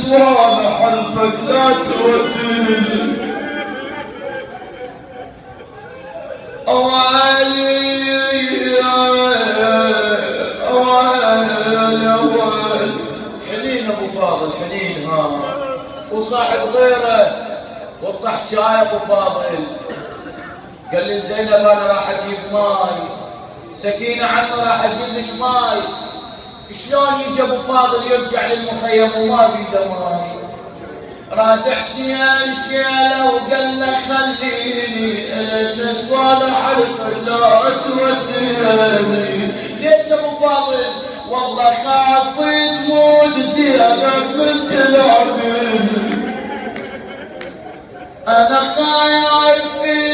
النسوان حلفك لا توديني. حنين ابو فاضل حنين ها وصاحب غيره. وضحت شاي ابو فاضل قال لي زينب انا راح اجيب ماي. سكينه عمي راح اجيب لك ماي. شلون يجي ابو فاضل يرجع للمخيم وما بيده ماي؟ راد حسين شيله وقال له خليني النسوان حلفك لا توديني. ليش ابو فاضل؟ والله خاف تموت زينب من تلعبني. انا خايف